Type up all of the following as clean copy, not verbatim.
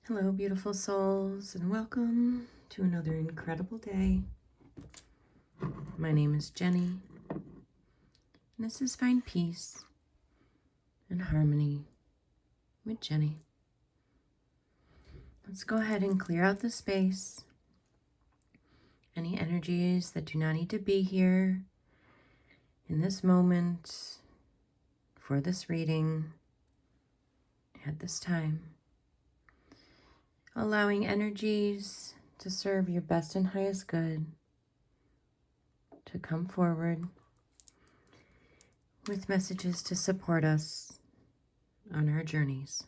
Hello, beautiful souls, and welcome to another incredible day. My name is Jenny, and this is Find Peace and Harmony with Jenny. Let's go ahead and clear out the space. Any energies that do not need to be here in this moment for this reading at this time. Allowing energies to serve your best and highest good to come forward with messages to support us on our journeys.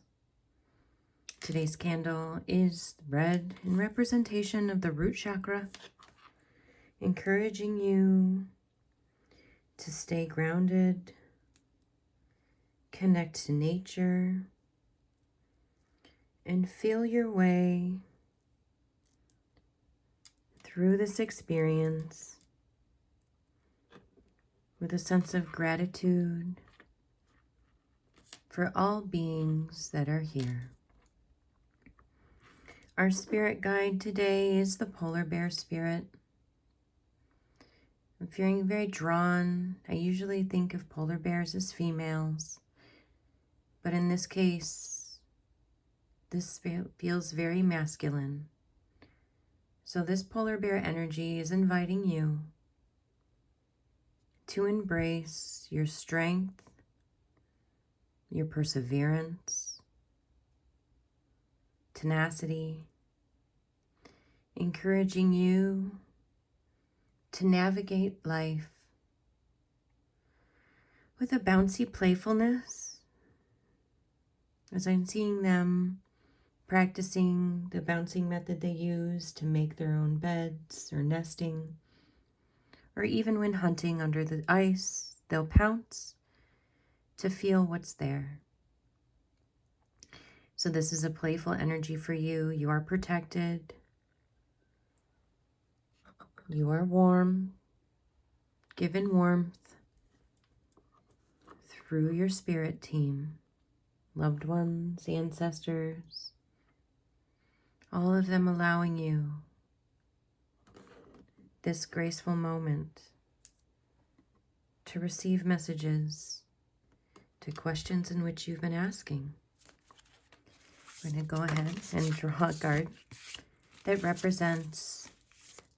Today's candle is red in representation of the root chakra, encouraging you to stay grounded, connect to nature, and feel your way through this experience with a sense of gratitude for all beings that are here. Our spirit guide today is the polar bear spirit. I'm feeling very drawn. I usually think of polar bears as females, but in this case, this feels very masculine. So this polar bear energy is inviting you to embrace your strength, your perseverance, tenacity, encouraging you to navigate life with a bouncy playfulness, as I'm seeing them practicing the bouncing method they use to make their own beds or nesting, or even when hunting under the ice, they'll pounce to feel what's there. So this is a playful energy for you. You are protected. You are warm, given warmth through your spirit team, loved ones, ancestors, all of them allowing you this graceful moment to receive messages to questions in which you've been asking. We're going to go ahead and draw a card that represents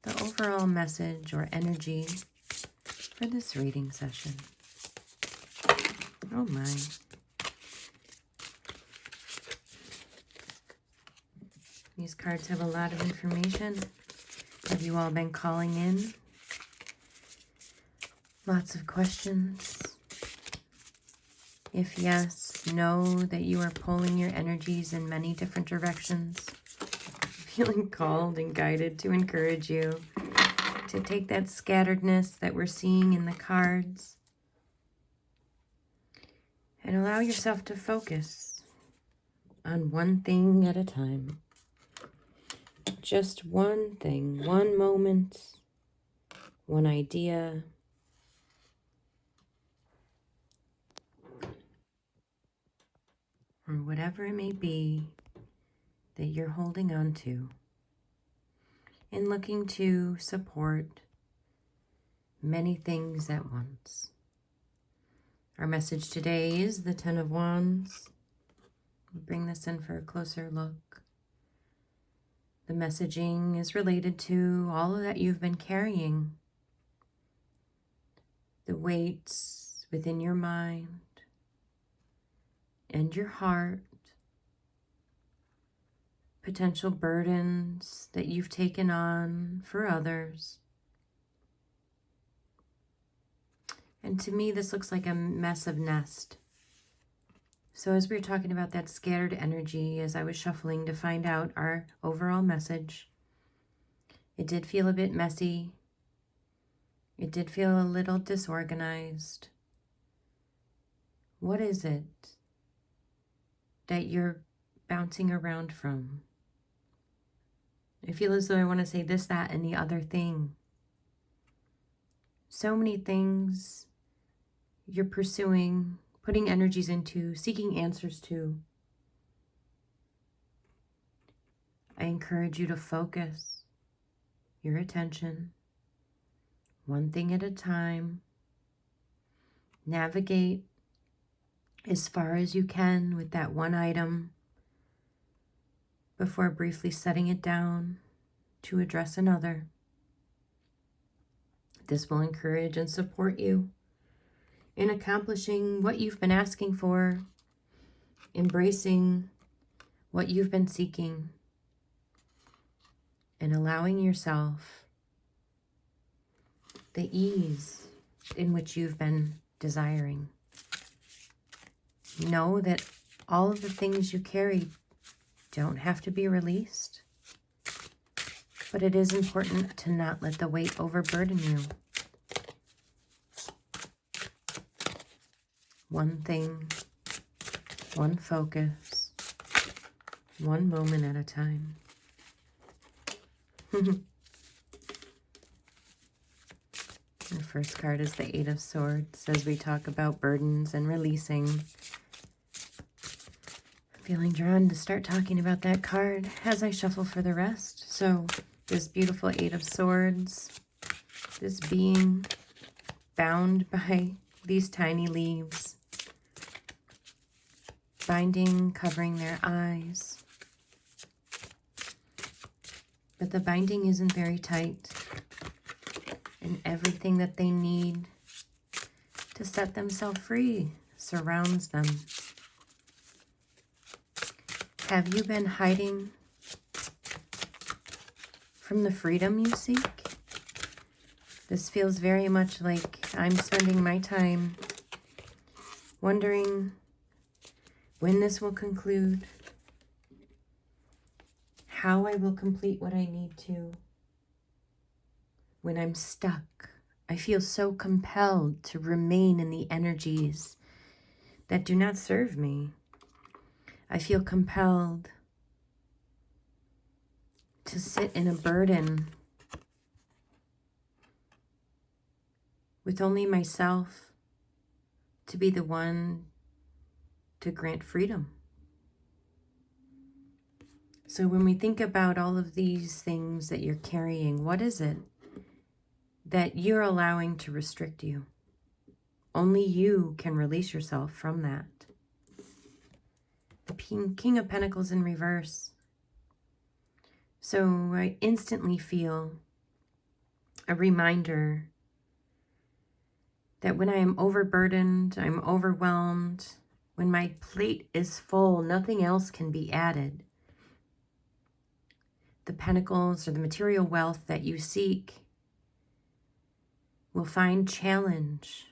the overall message or energy for this reading session. Oh my. These cards have a lot of information. Have you all been calling in? Lots of questions. If yes, know that you are pulling your energies in many different directions. Feeling called and guided to encourage you to take that scatteredness that we're seeing in the cards and allow yourself to focus on one thing at a time. Just one thing, one moment, one idea, or whatever it may be that you're holding on to and looking to support many things at once. Our message today is the Ten of Wands. We'll bring this in for a closer look. The messaging is related to all of that you've been carrying, the weights within your mind and your heart, potential burdens that you've taken on for others. And to me, this looks like a mess of nest. So as we were talking about that scattered energy, as I was shuffling to find out our overall message, it did feel a bit messy. It did feel a little disorganized. What is it that you're bouncing around from? I feel as though I want to say this, that, and the other thing. So many things you're pursuing, putting energies into, seeking answers to. I encourage you to focus your attention one thing at a time. Navigate as far as you can with that one item before briefly setting it down to address another. This will encourage and support you in accomplishing what you've been asking for, embracing what you've been seeking, and allowing yourself the ease in which you've been desiring. Know that all of the things you carry don't have to be released, but it is important to not let the weight overburden you. One thing, one focus, one moment at a time. The first card is the Eight of Swords as we talk about burdens and releasing. I'm feeling drawn to start talking about that card as I shuffle for the rest. So this beautiful Eight of Swords, this being bound by these tiny leaves, binding, covering their eyes. But the binding isn't very tight, and everything that they need to set themselves free surrounds them. Have you been hiding from the freedom you seek? This feels very much like I'm spending my time wondering when this will conclude, how I will complete what I need to. When I'm stuck, I feel so compelled to remain in the energies that do not serve me. I feel compelled to sit in a burden with only myself to be the one to grant freedom. So when we think about all of these things that you're carrying, what is it that you're allowing to restrict you? Only you can release yourself from that. The King of Pentacles in reverse. So I instantly feel a reminder that when I am overburdened, I'm overwhelmed, when my plate is full, nothing else can be added. The pentacles or the material wealth that you seek will find challenge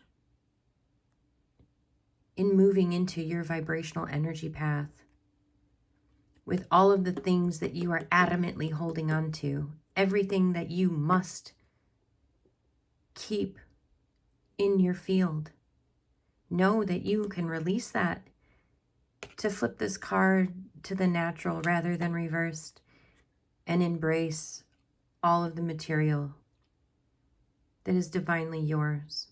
in moving into your vibrational energy path with all of the things that you are adamantly holding on to, everything that you must keep in your field. Know that you can release that to flip this card to the natural rather than reversed and embrace all of the material that is divinely yours.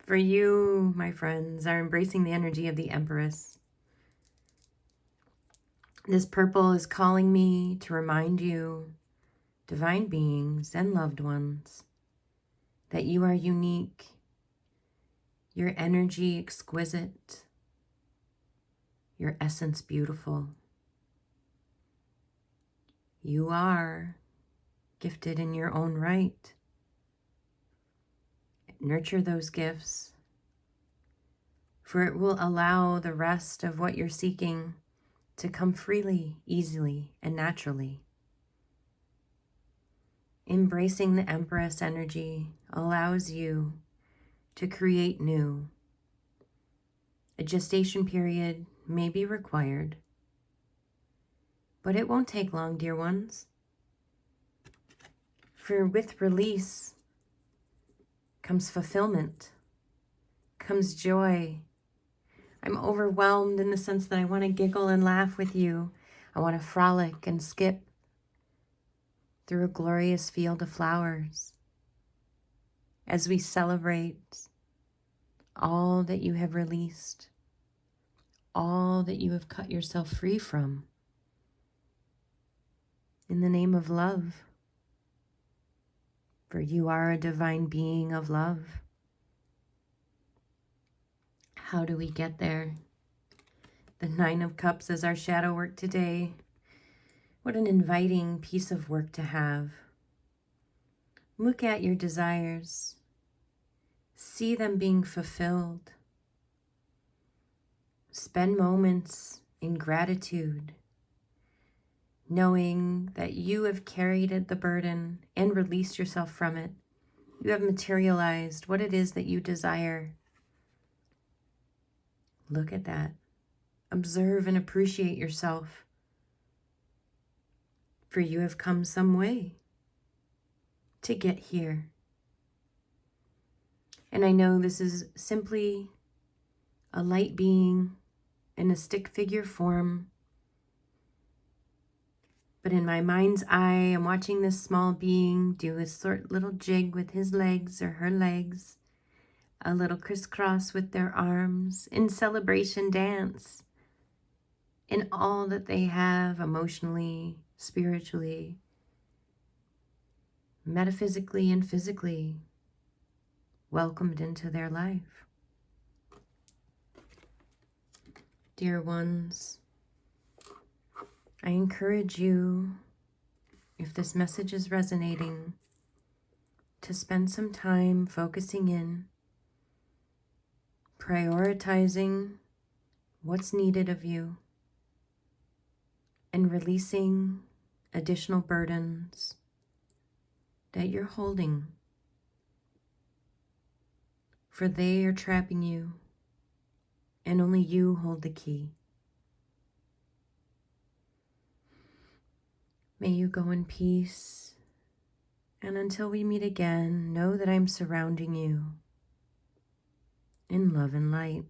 For you, my friends, are embracing the energy of the Empress. This purple is calling me to remind you, divine beings and loved ones, that you are unique, your energy exquisite, your essence beautiful. You are gifted in your own right. Nurture those gifts, for it will allow the rest of what you're seeking to come freely, easily, and naturally. Embracing the Empress energy allows you to create new. A gestation period may be required, but it won't take long, dear ones. For with release comes fulfillment, comes joy. I'm overwhelmed in the sense that I want to giggle and laugh with you. I want to frolic and skip through a glorious field of flowers as we celebrate all that you have released all that you have cut yourself free from in the name of love. For you are a divine being of love. How do we get there? The Nine of Cups is our shadow work today. What an inviting piece of work to have. Look at your desires. See them being fulfilled. Spend moments in gratitude, knowing that you have carried the burden and released yourself from it. You have materialized what it is that you desire. Look at that. Observe and appreciate yourself, for you have come some way to get here. And I know this is simply a light being in a stick figure form, but in my mind's eye, I'm watching this small being do a little jig with his legs or her legs, a little crisscross with their arms in celebration dance, in all that they have emotionally, spiritually, metaphysically, and physically welcomed into their life. Dear ones, I encourage you, if this message is resonating, to spend some time focusing in, prioritizing what's needed of you, and releasing additional burdens that you're holding, for they are trapping you, and only you hold the key. May you go in peace, and until we meet again, know that I'm surrounding you in love and light.